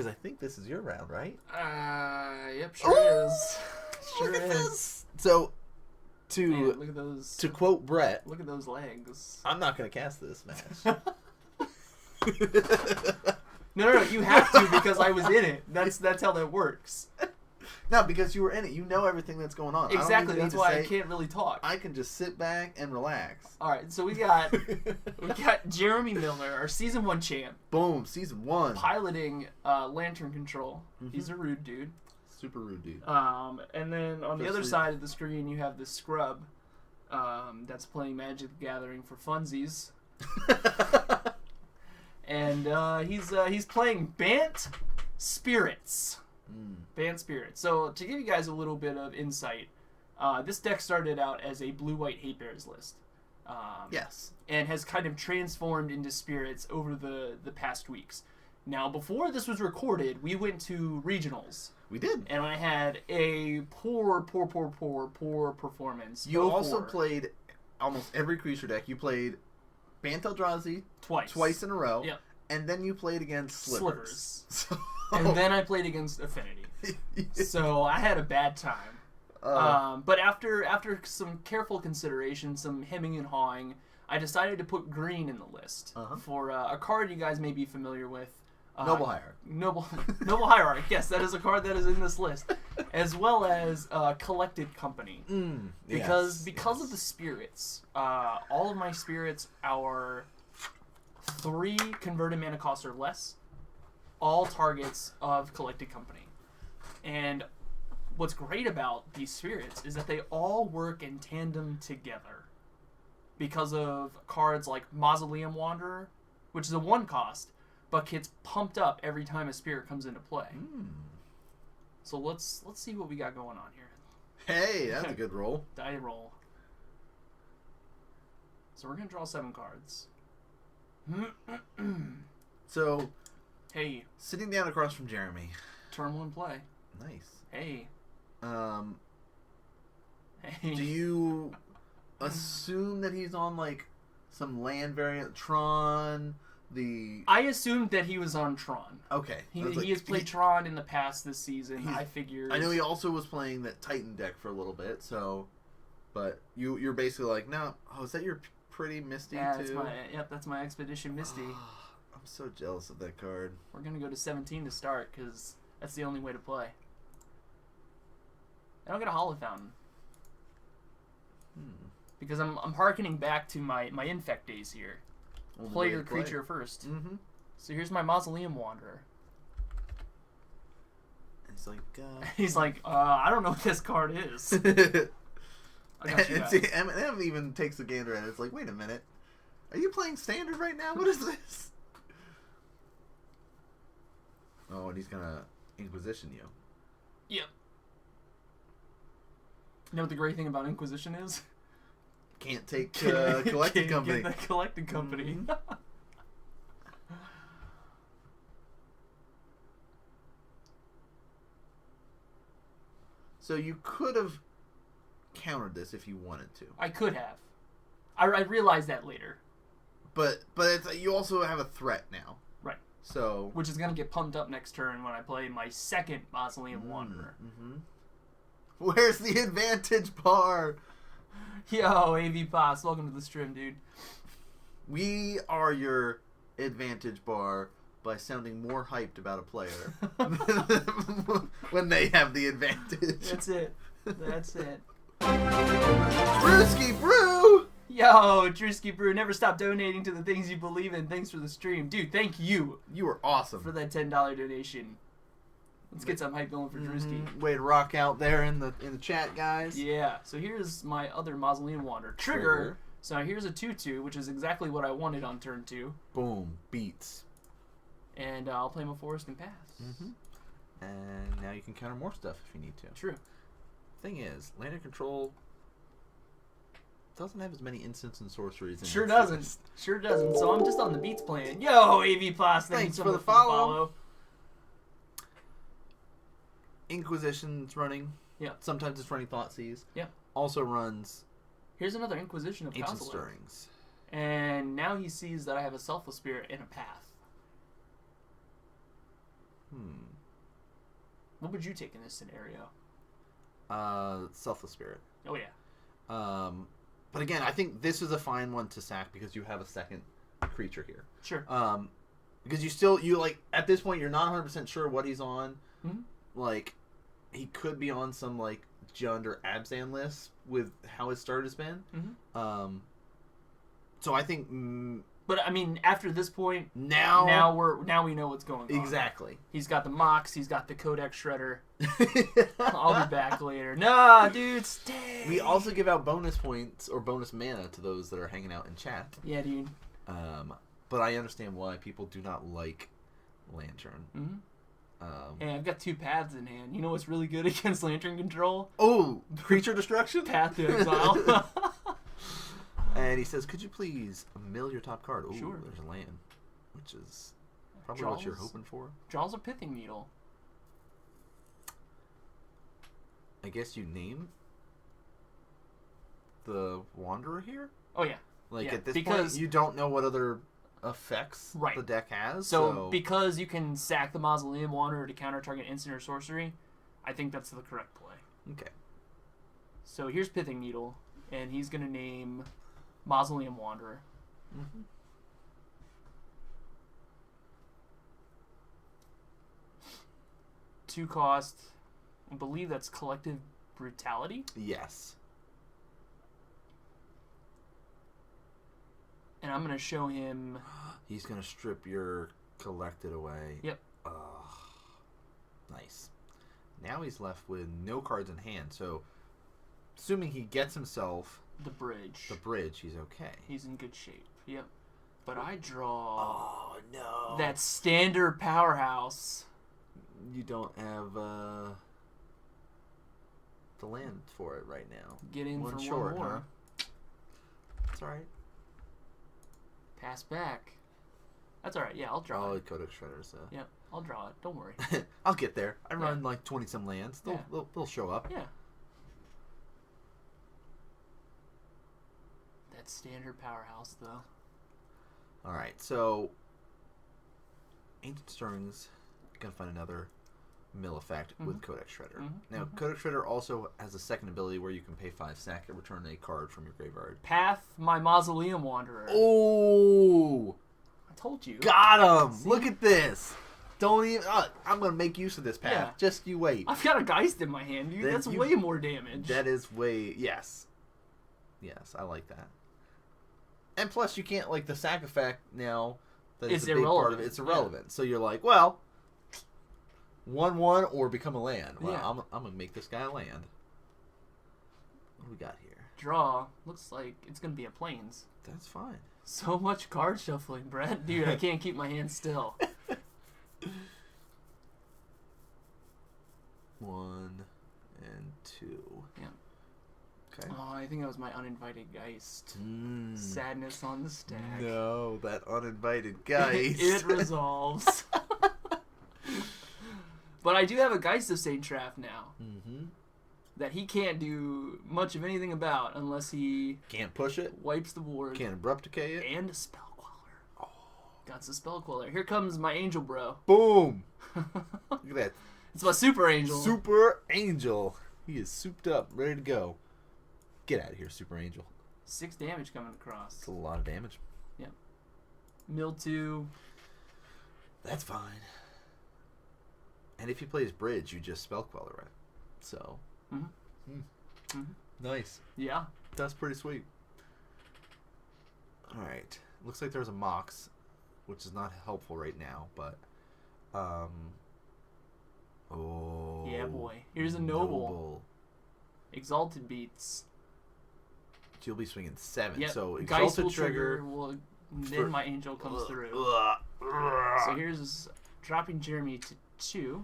because I think this is your round, right? Yep, sure is. Sure Look at is. this. So, Man, look at those. to quote Brett, Look at those legs. I'm not going to cast this match. No, you have to because I was in it. That's how that works. No, because you were in it. You know everything that's going on. Exactly. That's why I can't really talk. I can just sit back and relax. All right, so we got Jeremy Miller, our season 1 champ. Boom, season 1. Piloting Lantern Control. Mm-hmm. He's a rude dude. Super rude dude. And then on the other side of the screen, you have this scrub that's playing Magic the Gathering for funsies. And he's playing Bant Spirits. Bant Spirits. So to give you guys a little bit of insight, this deck started out as a blue-white hate bears list. Yes. And has kind of transformed into Spirits over the past weeks. Now, before this was recorded, we went to regionals. We did. And I had a poor performance. You also played almost every creature deck. You played Bant Eldrazi twice in a row. Yep. And then you played against Slivers. So... And then I played against Affinity. So I had a bad time. But after some careful consideration, some hemming and hawing, I decided to put green in the list for a card you guys may be familiar with. Noble Hierarch. Noble Hierarch. Yes, that is a card that is in this list, as well as Collected Company. Because of the spirits, all of my spirits are 3 converted mana cost or less. All targets of Collected Company. And what's great about these spirits is that they all work in tandem together. Because of cards like Mausoleum Wanderer, which is a 1 cost, but gets pumped up every time a spirit comes into play. So let's see what we got going on here. Hey, that's a good roll. Die roll. So we're going to draw 7 cards. So... Hey. Sitting down across from Jeremy. Turn 1 play. Nice. Hey. Hey. Do you assume that he's on, like, some land variant? Tron? I assumed that he was on Tron. Okay. He has played Tron in the past this season, I figured. I know he also was playing that Titan deck for a little bit, so... But you're basically like, no. Oh, is that your Pretty Misty, too? That's my Expedition Misty. I'm so jealous of that card. We're going to go to 17 to start, because that's the only way to play. I don't get a Hollow Fountain. Because I'm hearkening back to my Infect days here. Play your creature first. So here's my Mausoleum Wanderer. It's like... He's like, I don't know what this card is. I got you guys. Em even takes a gander at it. It's like, wait a minute. Are you playing Standard right now? What is this? Oh, and he's gonna Inquisition you. Yep. You know what the great thing about Inquisition is? Can't take Collected Company. Get the Collected Company. So you could have countered this if you wanted to. I could have. I realized that later. But you also have a threat now. Right. So, which is going to get pumped up next turn when I play my second Mausoleum Wanderer. Where's the advantage bar? Yo, AV Boss, welcome to the stream, dude. We are your advantage bar by sounding more hyped about a player when they have the advantage. That's it. That's it. Drewski Brew! Yo, Drewski Brew, never stop donating to the things you believe in. Thanks for the stream. Dude, thank you. You were awesome. For that $10 donation. Let's get some hype going for Drewski. Way to rock out there in the chat, guys. Yeah, so here's my other Mausoleum Wanderer. Trigger. So here's a 2/2, which is exactly what I wanted on turn 2. Boom. Beats. And I'll play my Forest and Pass. And now you can counter more stuff if you need to. True. Thing is, Lantern Control doesn't have as many instants and sorceries in Sure doesn't. Sure doesn't. So I'm just on the beats playing. Yo, AV Plus, thanks for the follow. Inquisition's running. Yeah. Sometimes it's running Thoughtseize. Yeah. Also runs... Here's another Inquisition of Ancient Kozilek. Stirrings. And now he sees that I have a Selfless Spirit and a Path. What would you take in this scenario? Selfless Spirit. Oh, yeah. But again, I think this is a fine one to sack because you have a second creature here. Sure. Because you like, at this point, you're not 100% sure what he's on. Mm-hmm. Like, he could be on some, like, Jund or Abzan list with how his start has been. Mm-hmm. So I think... but, I mean, after this point, now we know what's going on. Exactly. He's got the Mox, he's got the Codex Shredder. I'll be back later. Nah, dude, stay! We also give out bonus points or bonus mana to those that are hanging out in chat. Yeah, dude. But I understand why people do not like Lantern. Mm-hmm. Hey, I've got 2 paths in hand. You know what's really good against Lantern control? Oh, creature destruction? Path to Exile. And he says, could you please mill your top card? Oh, sure. There's a land, which is probably what you're hoping for. Draws a Pithing Needle. I guess you name the Wanderer here? Oh, yeah. Like, at this point, you don't know what other effects the deck has. So, because you can sack the Mausoleum Wanderer to counter target instant or sorcery, I think that's the correct play. Okay. So, here's Pithing Needle, and he's going to name Mausoleum Wanderer. Mm-hmm. Two cost, I believe that's Collective Brutality? Yes. And I'm going to show him... He's going to strip your Collected away. Yep. Nice. Now he's left with no cards in hand, so assuming he gets himself... The bridge, he's okay. He's in good shape, yep. But I draw... Oh, no. That standard powerhouse. You don't have the land for it right now. Get in one for short, one more. Huh? That's alright. Pass back. That's alright, yeah, I'll draw it. Codex Shredders. Yep, I'll draw it. Don't worry. I'll get there. I run like 20-some lands. They'll show up. Yeah. That standard powerhouse, though. Alright, so Ancient Stirrings, gonna find another mill effect with Codex Shredder. Now, Codex Shredder also has a second ability where you can pay 5 sack and return a card from your graveyard. Path my Mausoleum Wanderer. Oh! I told you. Got him! See? Look at this! Don't even... I'm gonna make use of this path. Yeah. Just you wait. I've got a Geist in my hand, dude. That's way more damage. That is way... Yes. Yes, I like that. And plus, you can't, like, the sack effect now, that is a big part of it, it's irrelevant. Yeah. So you're like, well, 1/1 or become a land. Well, yeah. I'm going to make this guy a land. What do we got here? Draw. Looks like it's going to be a Plains. That's fine. So much card shuffling, Brett. Dude, I can't keep my hand still. 1 and 2. Yeah. Okay. Oh, I think that was my uninvited Geist. Sadness on the stack. No, that uninvited Geist. It resolves. But I do have a Geist of Saint Traff now. That he can't do much of anything about unless he... Can't push it. Wipes the board. Can't Abrupt Decay it. And a Spell Queller. Oh. Got the Spell Queller. Here comes my Angel Bro. Boom. Look at that. It's my Super Angel. Super Angel. He is souped up, ready to go. Get out of here, Super Angel. 6 damage coming across. That's a lot of damage. Yep. Mill 2. That's fine. And if he plays Bridge, you just Spell Queller it. So. Nice. Yeah. That's pretty sweet. Alright. Looks like there's a Mox, which is not helpful right now, but. Oh. Yeah, boy. Here's a Noble. Exalted Beats. You'll be swinging 7. Yep. So Exalted Exalted trigger will, then my Angel comes through. So here's dropping Jeremy to 2.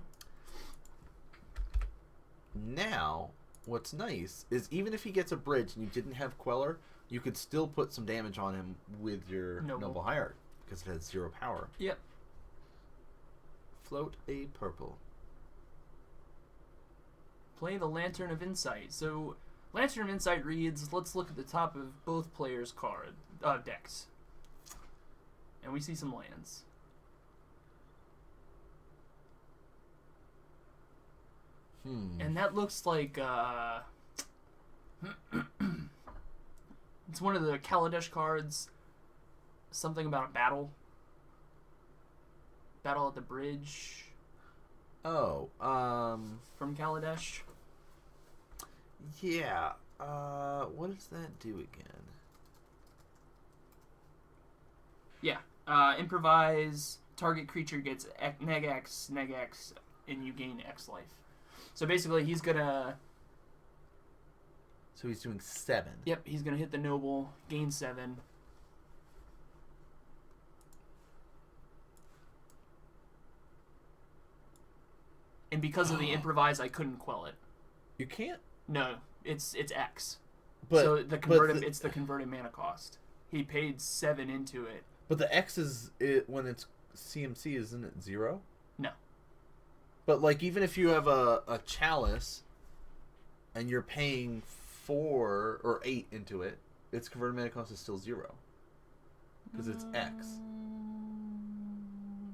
Now, what's nice is even if he gets a bridge and you didn't have Queller, you could still put some damage on him with your Noble Hierarch because it has 0 power. Yep. Float a purple. Play the Lantern of Insight. So, Lantern of Insight reads, let's look at the top of both players' decks. And we see some lands. And that looks like it's one of the Kaladesh cards. Something about a battle. Battle at the bridge. Oh, from Kaladesh. Yeah. What does that do again? Yeah. Improvise. Target creature gets neg X, and you gain X life. So basically, he's gonna. So he's doing 7. Yep, he's gonna hit the noble, gain 7. And because of the improvise, I couldn't quell it. You can't. No, it's X. But so it's the converted mana cost. He paid 7 into it. But the X is it when it's CMC, isn't it 0? No. But like even if you have a chalice, and you're paying 4 or 8 into it, its converted mana cost is still 0 because it's X.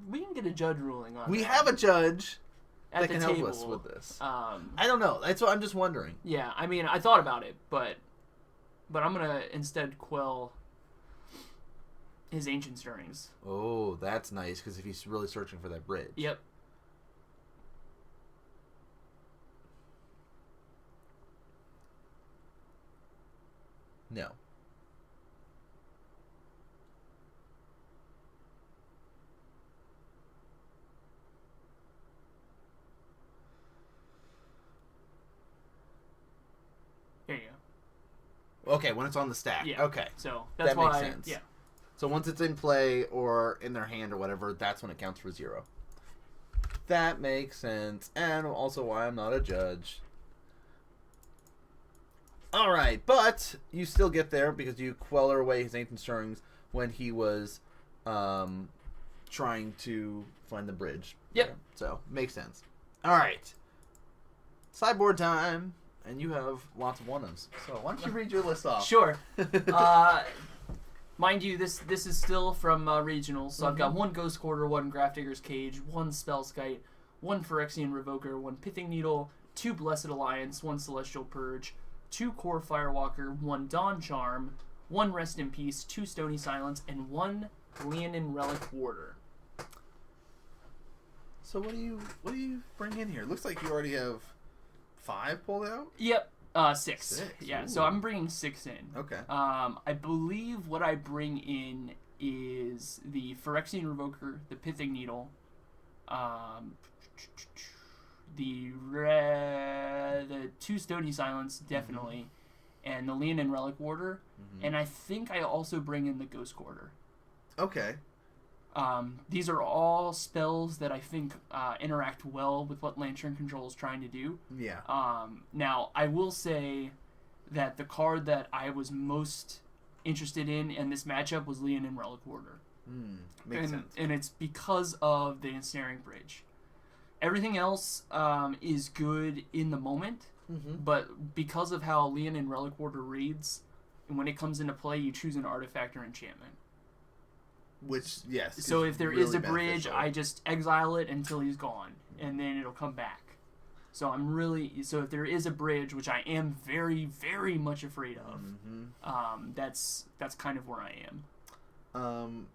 We can get a judge ruling on. We have a judge at that the can table. help us with this. I don't know. That's what I'm just wondering. Yeah, I mean, I thought about it, but I'm gonna instead quell his ancient stirrings. Oh, that's nice because if he's really searching for that bridge. Yep. No. There you go. Okay, when it's on the stack. Yeah. Okay. So that's that why. makes sense. Yeah. So once it's in play or in their hand or whatever, that's when it counts for 0. That makes sense. And also why I'm not a judge. Alright, but you still get there because you queller away his ancient stirrings when he was trying to find the bridge. Yep. There. So, makes sense. Alright. Sideboard time. And you have lots of one-ofs. So why don't you read your list off? Sure. Mind you, this is still from regionals. So I've got 1 Ghost Quarter, 1 Grafdigger's Cage, 1 Spellskite, 1 Phyrexian Revoker, 1 Pithing Needle, 2 Blessed Alliance, 1 Celestial Purge, 2 Core Firewalker, 1 Dawn Charm, 1 Rest in Peace, 2 Stony Silence, and 1 Leonin Relic Warder. So what do you bring in here? Looks like you already have 5 pulled out? Yep. 6. 6. Yeah, Ooh. so I'm bringing 6 in. Okay. I believe what I bring in is the Phyrexian Revoker, the Pithing Needle, the 2 Stony Silence, definitely, and the Leonin Relic Warder, and I think I also bring in the Ghost Quarter. Okay. These are all spells that I think interact well with what Lantern Control is trying to do. Yeah. Now, I will say that the card that I was most interested in this matchup was Leonin Relic Warder. Makes sense. And it's because of the Ensnaring Bridge. Everything else is good in the moment, but because of how Leonin Relic Warder reads, and when it comes into play, you choose an artifact or enchantment. Which, yes. So if there really is a bridge, beneficial. I just exile it until he's gone, and then it'll come back. So if there is a bridge, which I am very, very much afraid of, that's kind of where I am.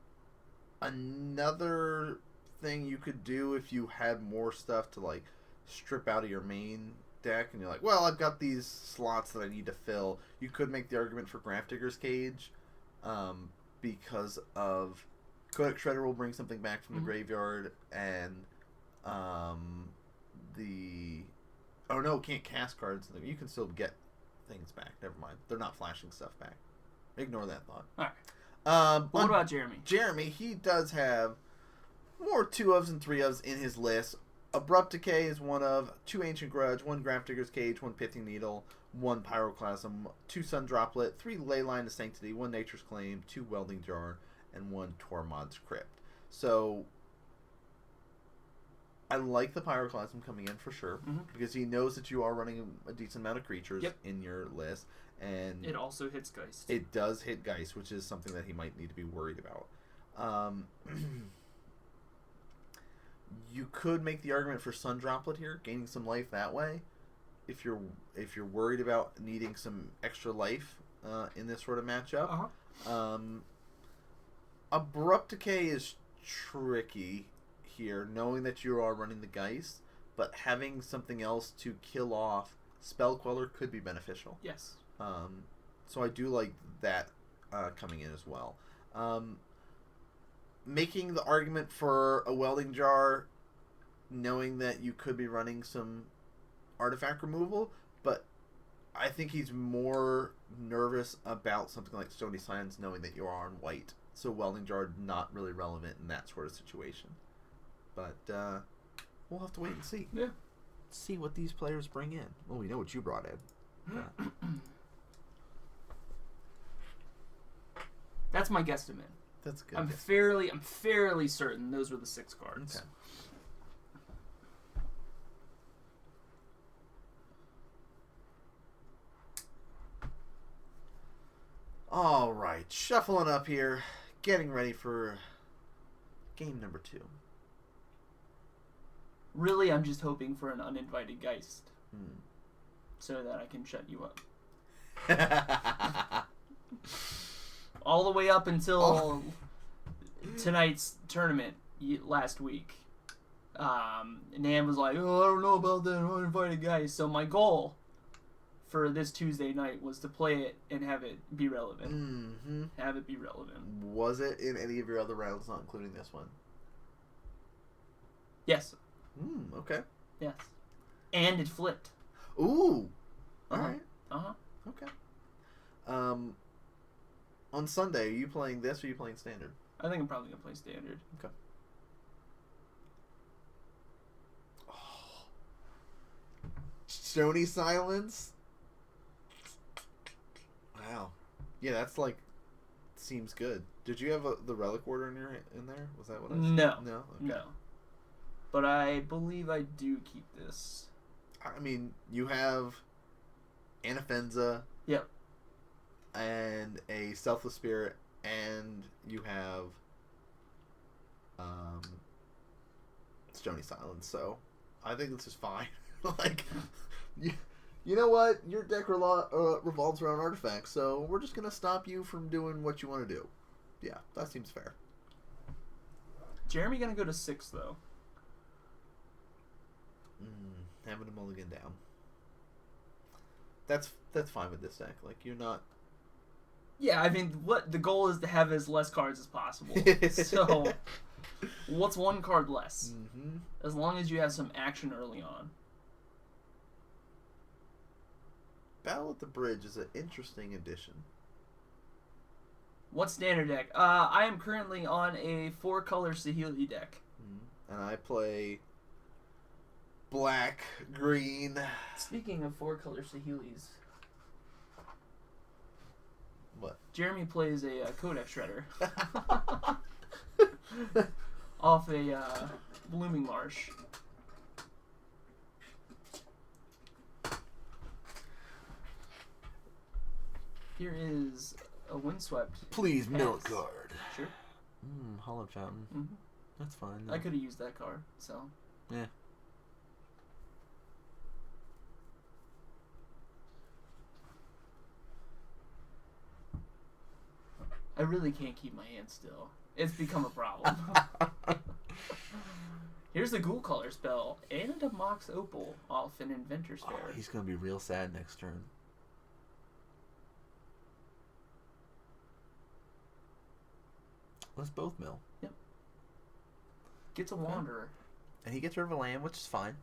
Another thing you could do if you had more stuff to like strip out of your main deck, and you're like, well, I've got these slots that I need to fill. You could make the argument for Grafdigger's Cage, because of Codex Shredder will bring something back from the graveyard, and can't cast cards. You can still get things back. Never mind. They're not flashing stuff back. Ignore that thought. All right. What about Jeremy? Jeremy, he does have more 2-ofs and 3-ofs in his list. Abrupt Decay is 1 of, 2 Ancient Grudge, 1 Grafdigger's Cage, 1 Pithing Needle, 1 Pyroclasm, 2 Sun Droplet, 3 Leyline of Sanctity, 1 Nature's Claim, 2 Welding Jar, and 1 Tormod's Crypt. So, I like the Pyroclasm coming in for sure, because he knows that you are running a decent amount of creatures in your list, and it also hits Geist. It does hit Geist, which is something that he might need to be worried about. You could make the argument for Sun Droplet here, gaining some life that way. If you're worried about needing some extra life in this sort of matchup. Abrupt Decay is tricky here, knowing that you are running the Geist, but having something else to kill off Spell Queller could be beneficial. Yes. So I do like that coming in as well. Making the argument for a Welding Jar, knowing that you could be running some artifact removal, but I think he's more nervous about something like Stony Silence, knowing that you are on white. So Welding Jar not really relevant in that sort of situation. But we'll have to wait and see. Yeah. See what these players bring in. Well, we know what you brought in. That's my guesstimate. That's good. I'm fairly certain those were the 6 cards. Okay. All right, shuffling up here, getting ready for game number 2. Really, I'm just hoping for an uninvited Geist, so that I can shut you up. All the way up until tonight's tournament last week. Nam was like, "Oh, I don't know about that uninvited Geist." So my goal for this Tuesday night was to play it and have it be relevant. Mm-hmm. Have it be relevant. Was it in any of your other rounds, not including this one? Yes. Okay. Yes. And it flipped. Ooh. All right. Okay. On Sunday, are you playing this or are you playing Standard? I think I'm probably going to play Standard. Okay. Oh. Stony Silence? Wow. Yeah, that's like, seems good. Did you have the Relic Order in there? Was that what I said? No. No? Okay. No. But I believe I do keep this. I mean, you have Anafenza. Yep. And a Selfless Spirit, and you have Stony Silence. So I think this is fine. Like, you know what? Your deck revolves around artifacts, so we're just gonna stop you from doing what you want to do. Yeah, that seems fair. Jeremy gonna go to 6 though. Having a mulligan down. That's fine with this deck. Like, you're not. Yeah, I mean, what the goal is to have as less cards as possible. So, what's one card less? Mm-hmm. As long as you have some action early on. Battle at the Bridge is an interesting addition. What standard deck? I am currently on a 4-color Saheeli deck. And I play black, green. Speaking of 4-color Saheelis. What? Jeremy plays a Codex Shredder. Off a Blooming Marsh. Here is a Windswept. Please, mill card. Sure. Hollowed Fountain. Mm-hmm. That's fine. I could have used that card, so. Yeah. I really can't keep my hand still. It's become a problem. Here's the Ghoul Color spell. And a Mox Opal off an Inventor's Fair. Oh, he's going to be real sad next turn. Let's both mill. Yep. Gets a Wanderer. And he gets rid of a land, which is fine.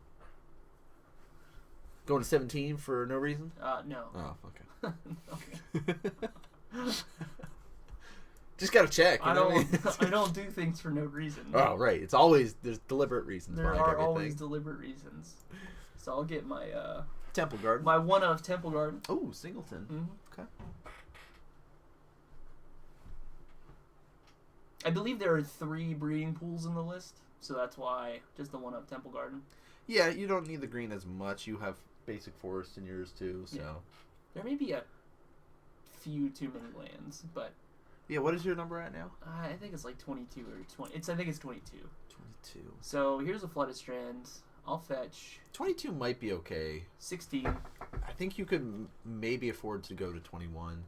Going to 17 for no reason? No. Oh, okay. Okay. Just gotta check. I don't do things for no reason. Oh, right. It's always, there's deliberate reasons behind everything. There are always deliberate reasons. So I'll get my Temple Garden. My one of Temple Garden. Oh, Singleton. Mm-hmm. Okay. I believe there are 3 breeding pools in the list, so that's why just the one of Temple Garden. Yeah, you don't need the green as much. You have basic forest in yours too, so. Yeah. There may be a few too many lands, but. Yeah, what is your number at now? I think it's like 22 or 20. I think it's 22. 22. So here's a Flooded Strand. I'll fetch 22 might be okay. 16 I think you could maybe afford to go to 21.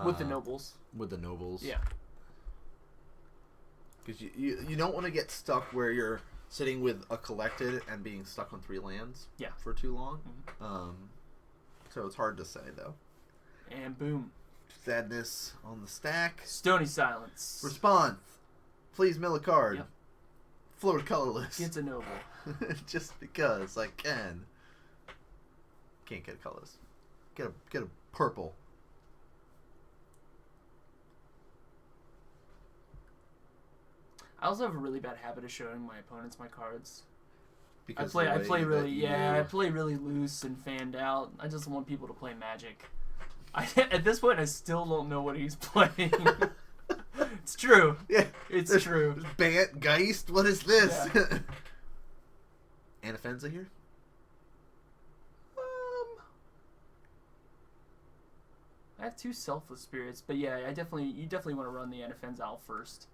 with the nobles. With the nobles. Yeah. Because you don't want to get stuck where you're sitting with a collected and being stuck on 3 lands for too long. Mm-hmm. So it's hard to say, though. And boom. Sadness on the stack. Stony Silence. Response. Please mill a card. Yep. Float colorless. Gets a noble. Just because I can. Can't get colors. Get a purple. I also have a really bad habit of showing my opponents my cards. Because I play really loose and fanned out. I just want people to play Magic. At this point, I still don't know what he's playing. It's true. Yeah, it's true. Bant, Geist. What is this? Yeah. Anafenza here. I have 2 Selfless Spirits, but yeah, you definitely want to run the Anafenza out first.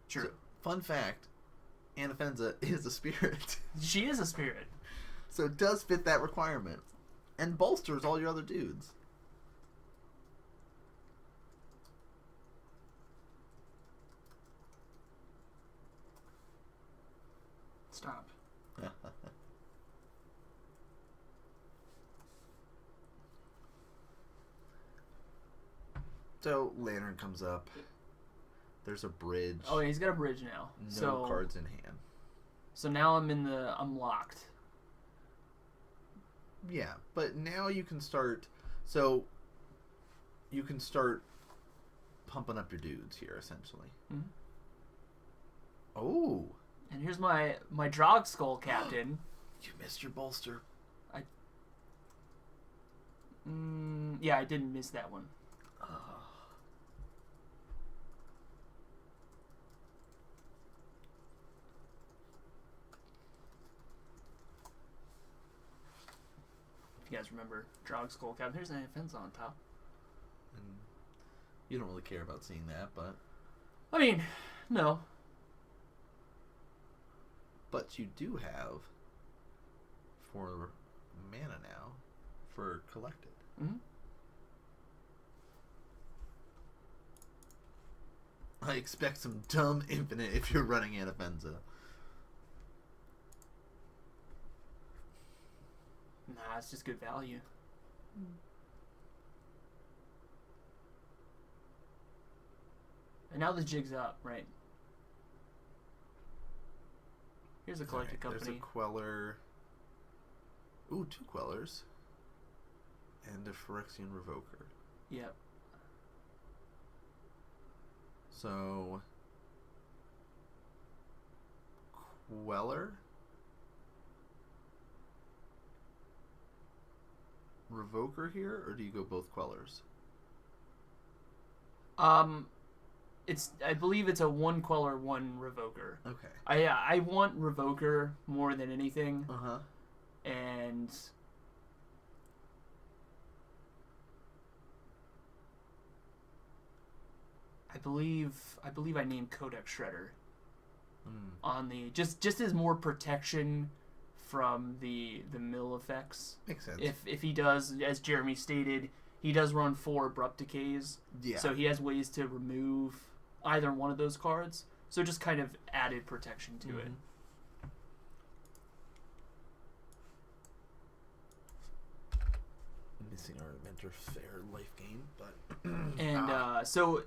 True. So, fun fact, Anafenza is a spirit. She is a spirit. So it does fit that requirement. And bolsters all your other dudes. Stop. So Lantern comes up. There's a bridge. Oh, yeah, he's got a bridge now. No cards in hand. So now I'm locked. Yeah, but now you can start. So you can start pumping up your dudes here, essentially. Mm-hmm. Oh. And here's my Drog Skull Captain. You missed your bolster. Yeah, I didn't miss that one. If you guys remember Drog Skull Captain, there's an offense on top. And you don't really care about seeing that, but I mean, no. But you do have 4 mana now for collected. Mm-hmm. I expect some dumb infinite if you're running Anafenza. Nah, it's just good value. And now the jig's up, right? Here's a collected company. There's a Queller. Ooh, 2 Quellers. And a Phyrexian Revoker. Yep. So, Queller, Revoker here, or do you go both Quellers? I believe it's a 1 Queller, 1 Revoker. Okay. I want Revoker more than anything. Uh-huh. And I believe I named Codex Shredder on the just as more protection from the mill effects. Makes sense. If he does, as Jeremy stated, he does run 4 abrupt decays. Yeah. So he has ways to remove either one of those cards. So just kind of added protection to it. Missing our mentor fair life game, but and so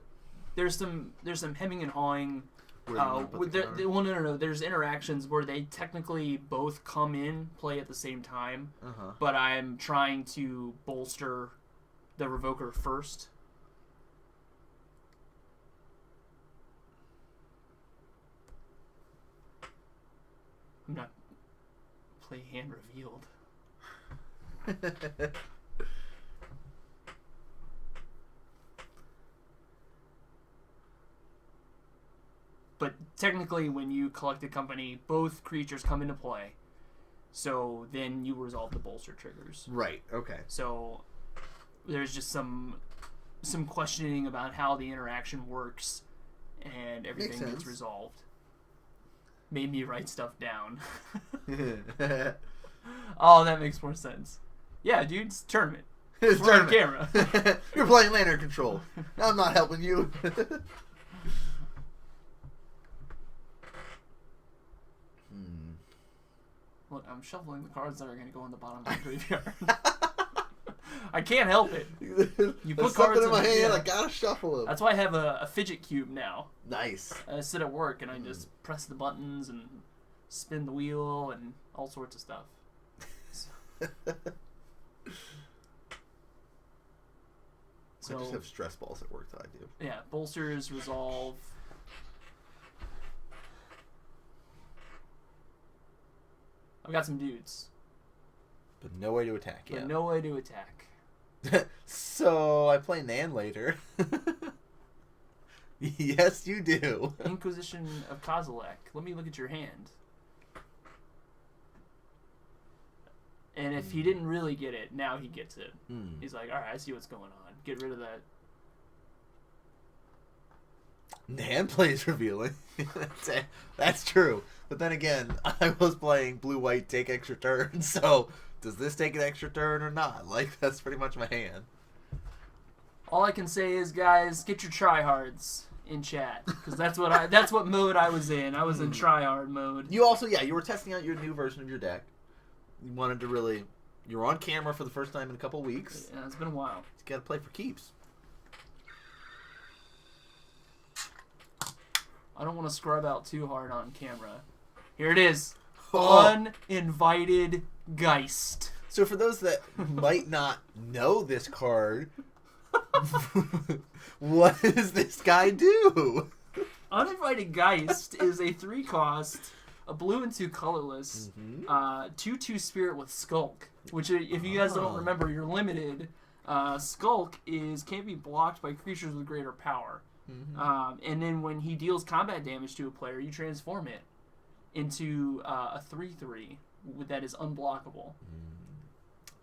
there's some hemming and hawing. no. There's interactions where they technically both come in play at the same time, but I'm trying to bolster the Revoker first. I'm not play hand revealed. But technically, when you collect a company, both creatures come into play. So then you resolve the bolster triggers. Right. Okay. So there's just some questioning about how the interaction works, and everything gets resolved. Made me write stuff down. Oh, that makes more sense. Yeah, dude, it's a tournament. It's We're on camera. You're playing Lantern Control. I'm not helping you. Look, I'm shuffling the cards that are going to go in the bottom of the graveyard. I can't help it. You put cards in my hand. Yeah. I gotta shuffle them. That's why I have a fidget cube now. Nice. I sit at work and I just press the buttons and spin the wheel and all sorts of stuff. So, I just have stress balls at work that I do. Yeah, bolsters resolve. I've got some dudes. But no way to attack yet. But no way to attack. So I play Nan later. Yes, you do. Inquisition of Kozilek. Let me look at your hand. And if he didn't really get it, now he gets it. He's like, alright, I see what's going on. Get rid of that. Nan plays revealing. That's true. But then again, I was playing blue-white take extra turn, so does this take an extra turn or not? Like, that's pretty much my hand. All I can say is, guys, get your tryhards in chat, because that's what mode I was in. I was in tryhard mode. You also, you were testing out your new version of your deck. You wanted to really... You were on camera for the first time in a couple weeks. Yeah, it's been a while. You gotta play for keeps. I don't want to scrub out too hard on camera. Here it is. Uninvited Geist. So for those that might not know this card, what does this guy do? Uninvited Geist is a 3-cost, a blue and 2 colorless, 2/2 spirit with Skulk. Which, if you guys don't remember, you're limited. Skulk can't be blocked by creatures with greater power. And then when he deals combat damage to a player, you transform it into a 3/3 that is unblockable.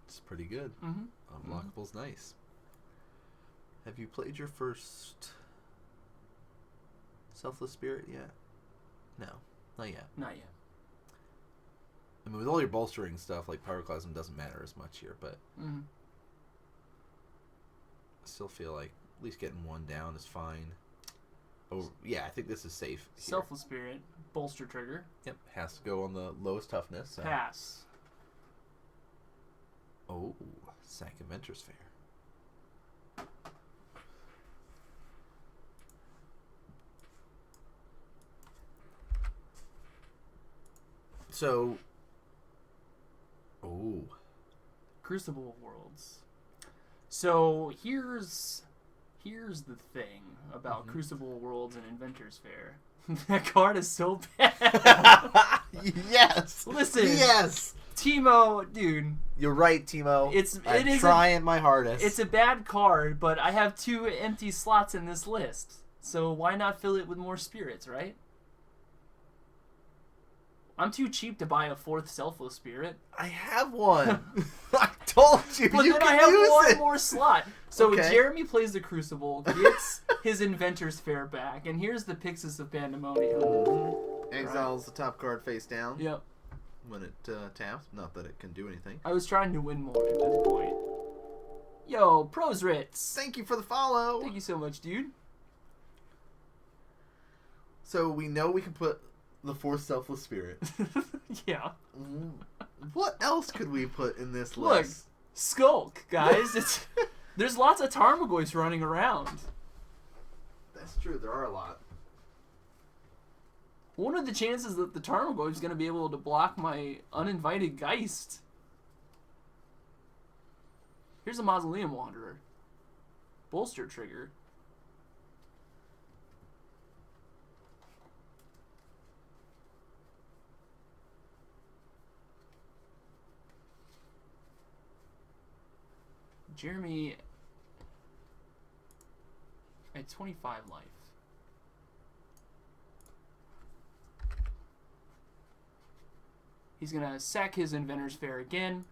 It's pretty good. Unblockable's nice. Have you played your first Selfless Spirit yet? No, not yet. Not yet. I mean, with all your bolstering stuff, like Pyroclasm doesn't matter as much here, but I still feel like at least getting one down is fine. Oh, yeah, I think this is safe here. Selfless Spirit, bolster trigger. Yep, has to go on the lowest toughness. So. Pass. Oh, Sack Inventor's Fair. So, Crucible of Worlds. So here's the thing about Crucible of Worlds and Inventor's Fair. That card is so bad. Yes. Listen. Yes. Timo, dude. You're right, Timo. I'm trying my hardest. It's a bad card, but I have 2 empty slots in this list. So why not fill it with more spirits, right? I'm too cheap to buy a 4th Selfless Spirit. I have one. I told you. But you then can I have use one it. more slot. So Okay. Jeremy plays the Crucible, gets his Inventor's Fair back, and here's the Pixis of Pandemonium. Exiles the top card face down. Yep. When it taps. Not that it can do anything. I was trying to win more at this point. Yo, Pros Ritz. Thank you for the follow. Thank you so much, dude. So we know we can put the 4th Selfless Spirit. Yeah. What else could we put in this Look, list? Skulk, guys. There's lots of Tarmogoyfs running around. That's true. There are a lot. What are the chances that the Tarmogoyf is going to be able to block my Uninvited Geist? Here's a Mausoleum Wanderer. Bolster trigger. Jeremy at 25 life. He's going to sack his Inventor's Fair again.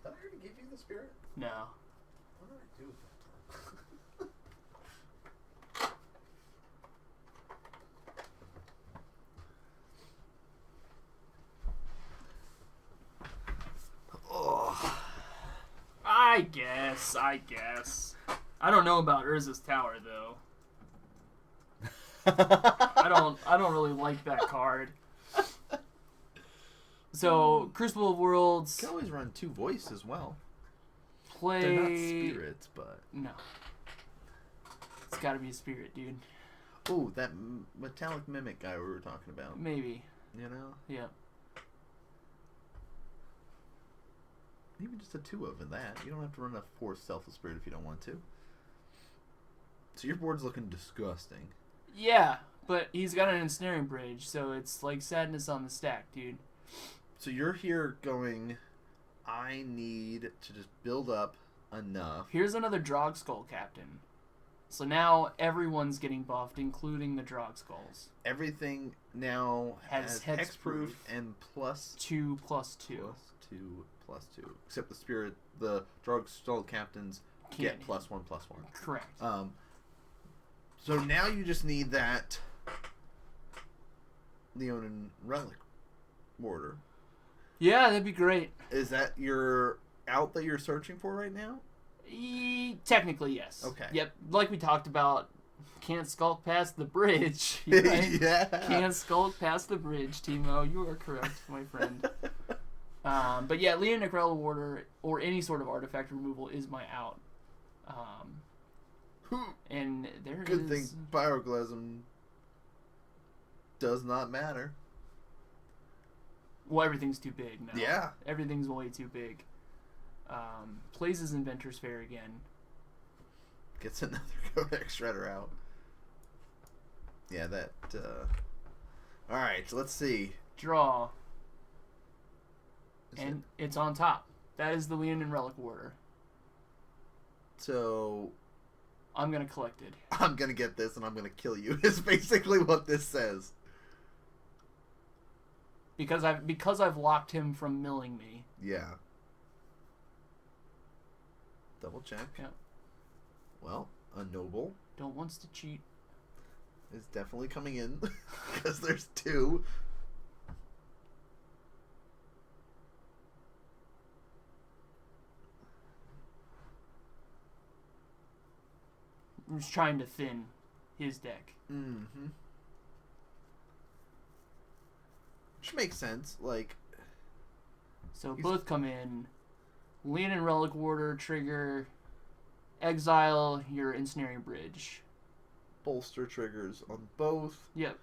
Did I already give you the spirit? No. What did I do with that? I guess. I don't know about Urza's Tower though. I don't really like that card. So Crucible of Worlds. You can always run 2 voice as well. Play. They're not spirits, but no. It's got to be a spirit, dude. oh, that metallic mimic guy we were talking about. Maybe. You know, Yeah. even just a 2 of that. You don't have to run a 4 Selfless Spirit if you don't want to. So your board's looking disgusting. Yeah, but he's got an Ensnaring Bridge, so it's like sadness on the stack, dude. So you're here going, I need to just build up enough. Here's another Drog Skull Captain. So now everyone's getting buffed, including the Drog Skulls. Everything now has hexproof and plus 2/2. Plus 2. Except the spirit, the Drug Skull Captains get +1/+1. Correct. So now you just need that Leonin Relic Warder. Yeah, that'd be great. Is that your out that you're searching for right now? Technically, yes. Okay. Yep, like we talked about, can't skulk past the bridge. Right? Yeah. Can't skulk past the bridge, Timo. You are correct, my friend. But yeah, Leonin Relic Warder or any sort of artifact removal is my out. And there Good thing Pyroclasm does not matter. Well, everything's too big now. Yeah. Everything's way too big. Plays his Inventor's Fair again. Gets another Codex Shredder out. Yeah, that... Alright, so let's see. Draw. And it's on top. That is the Leonin Relic Warder. So... I'm going to collect it. I'm going to get this and I'm going to kill you, is basically what this says. Because I've locked him from milling me. Yeah. Double check. Yeah. Well, a noble Don't wants to cheat. is definitely coming in because there's 2. I'm just trying to thin his deck. Mm-hmm. Which makes sense. Like, So both come in. Leonin Relic Warder, trigger, exile your Ensnaring Bridge. bolster triggers on both. Yep.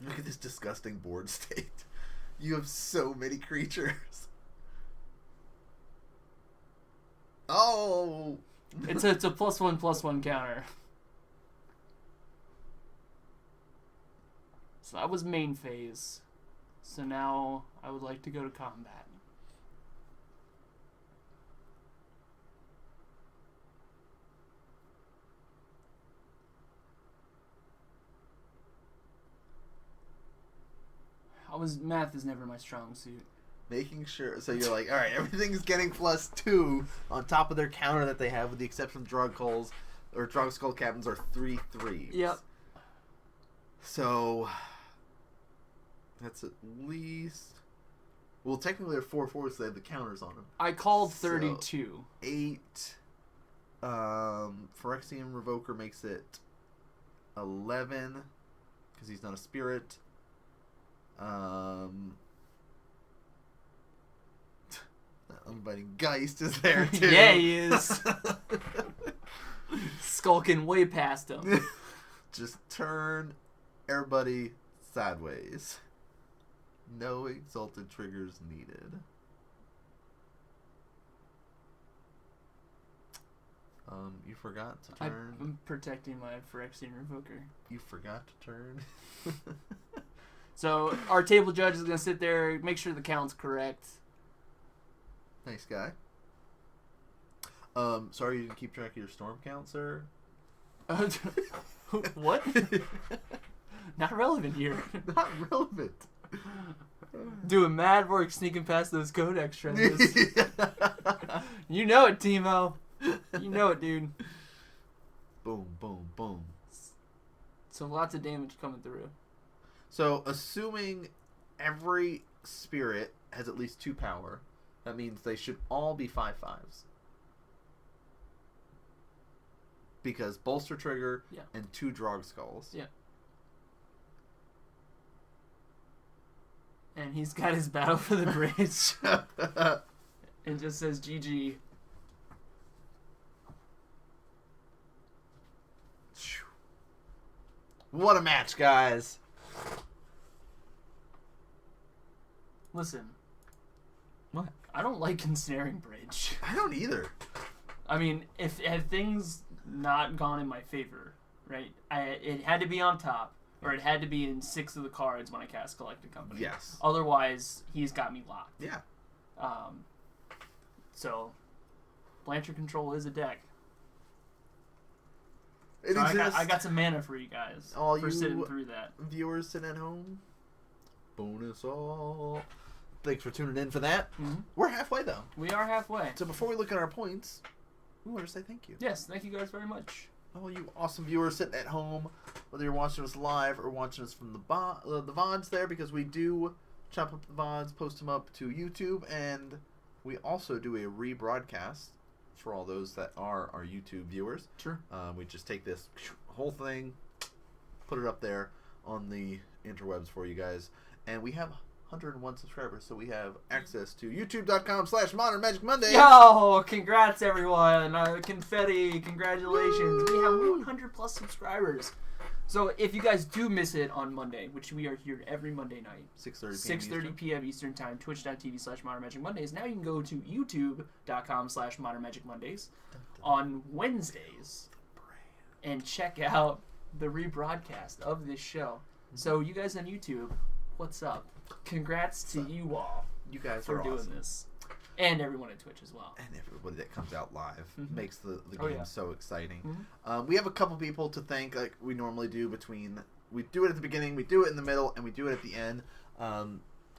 Look at this disgusting board state. You have so many creatures. Oh! It's a +1/+1 counter. So that was main phase. So now I would like to go to combat. Math is never my strong suit. Making sure, so you're like, all right, everything's getting +2 on top of their counter that they have, with the exception of Drug Skulls or Drug Skull Captains are 3/3s. Yep. So that's at least, well, technically they're 4/4s. So they have the counters on them. I called 32. 8. Phyrexian Revoker makes it 11 because he's not a spirit. Unbiting Geist is there too. Yeah, he is. Skulking way past him. Just turn everybody sideways. No exalted triggers needed. You forgot to turn. I'm protecting my Phyrexian Revoker. You forgot to turn. So our table judge is going to sit there, make sure the count's correct. Nice guy. Sorry you didn't keep track of your storm count, sir. What? Not relevant here. Not relevant. Doing mad work sneaking past those codex trenches. You know it, Timo. You know it, dude. Boom, boom, boom. So lots of damage coming through. So, assuming every spirit has at least 2 power, that means they should all be 5/5s. Because bolster trigger and 2 Drog Skulls. Yeah. And he's got his battle for the bridge. And just says GG. What a match, guys. Listen. What? I don't like ensnaring bridge. I don't either. I mean, if had things not gone in my favor, right? It had to be on top, or it had to be in 6 of the cards when I cast Collected Company. Yes. Otherwise, he's got me locked. Yeah. So, Blanchard Control is a deck. It So exists. I got some mana for you guys All for you sitting through that. Viewers sitting at home, bonus all. Thanks for tuning in for that. Mm-hmm. We're halfway, though. We are halfway. So before we look at our points, we want to say thank you. Yes, thank you guys very much. All you awesome viewers sitting at home, whether you're watching us live or watching us from the VODs there, because we do chop up the VODs, post them up to YouTube, and we also do a rebroadcast for all those that are our YouTube viewers. Sure. We just take this whole thing, put it up there on the interwebs for you guys, and we have 101 subscribers, so we have access to youtube.com/Modern Magic Monday. Yo, congrats everyone! Confetti, congratulations! We have 100 plus subscribers. So if you guys do miss it on Monday, which we are here every Monday night, 6:30 p.m. Eastern Time, twitch.tv/Modern Magic Mondays. Now you can go to youtube.com/Modern Magic Mondays on Wednesdays and check out the rebroadcast of this show. So you guys on YouTube, what's up? Congrats to you all. You guys for are doing awesome. this. And everyone at Twitch as well. And everybody that comes out live makes the Oh, game yeah. so exciting. We have a couple people to thank, like we normally do. We do it at the beginning, we do it in the middle, and we do it at the end.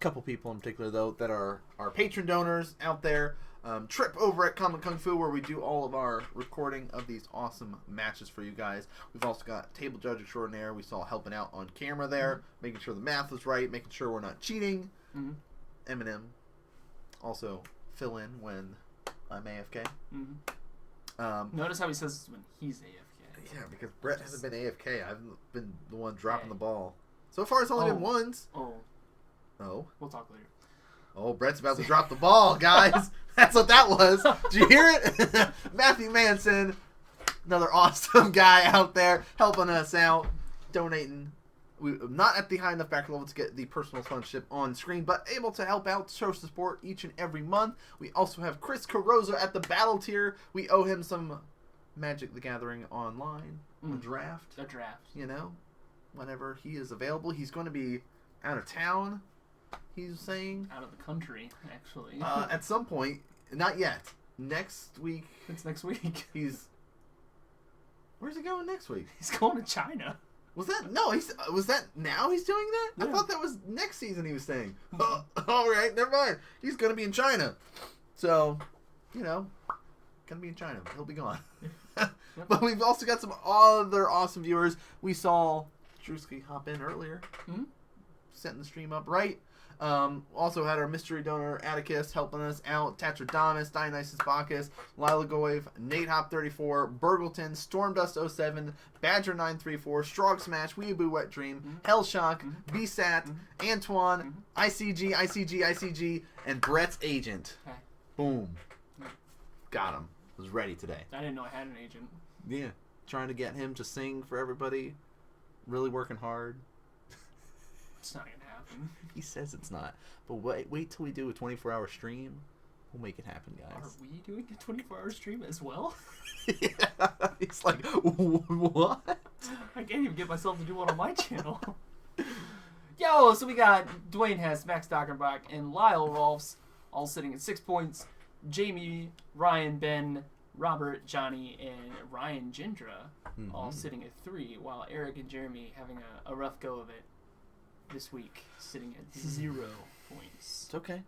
Couple people in particular, though, that are our patron donors out there. Trip over at Common Kung Fu, where we do all of our recording of these awesome matches for you guys. We've also got Table Judge Extraordinaire. We saw helping out on camera there, making sure the math was right, making sure we're not cheating. Eminem also fill in when I'm AFK. Notice how he says this when he's AFK. Yeah, because Brett hasn't been AFK. I've been the one dropping the ball. So far, it's only been once. Oh. We'll talk later. Oh, Brett's about to drop the ball, guys. That's what that was. Did you hear it? Matthew Manson, another awesome guy out there helping us out, donating. We're not at the high enough backer level to get the personal sponsorship on screen, but able to help out, show support each and every month. We also have Chris Carosa at the battle tier. We owe him some Magic the Gathering online, a draft. A draft. You know, whenever he is available. He's going to be out of town, he's saying. Out of the country, actually. At some point. Not yet. Next week. It's next week. Where's he going next week? He's going to China. Was that was that now he's doing that? Yeah. I thought that was next season he was saying. All right, never mind. He's gonna be in China, so gonna be in China. He'll be gone. But we've also got some other awesome viewers. We saw Drewski hop in earlier, setting the stream up right. Also had our mystery donor Atticus helping us out, Tatradamus, Dionysus Bacchus, Lila Goev, Nate Hop 34, Burgleton, Stormdust 07, Badger 934, Strog Smash, Weeaboo Wet Dream, Hellshock, BSAT, Antoine, ICG, and Brett's agent. Okay. Boom. Got him. Was ready today. I didn't know I had an agent. Yeah. Trying to get him to sing for everybody. Really working hard. It's not gonna happen. He says it's not. But wait till we do a 24-hour stream. We'll make it happen, Are guys. we doing a 24-hour stream as well? Yeah. He's like, what? I can't even get myself to do one on my channel. Yo, so we got Dwayne Hess, Max Dockenbach, and Lyle Rolfs all sitting at 6 points. Jamie, Ryan, Ben, Robert, Johnny, and Ryan Gindra all sitting at 3, while Eric and Jeremy having a rough go of it this week, sitting at 0 points. It's okay.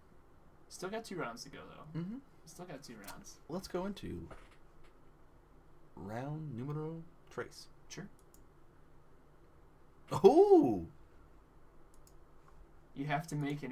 Still got 2 rounds to go, though. Mm-hmm. Still got 2 rounds. Let's go into round numero tres. Sure. Oh! You have to make an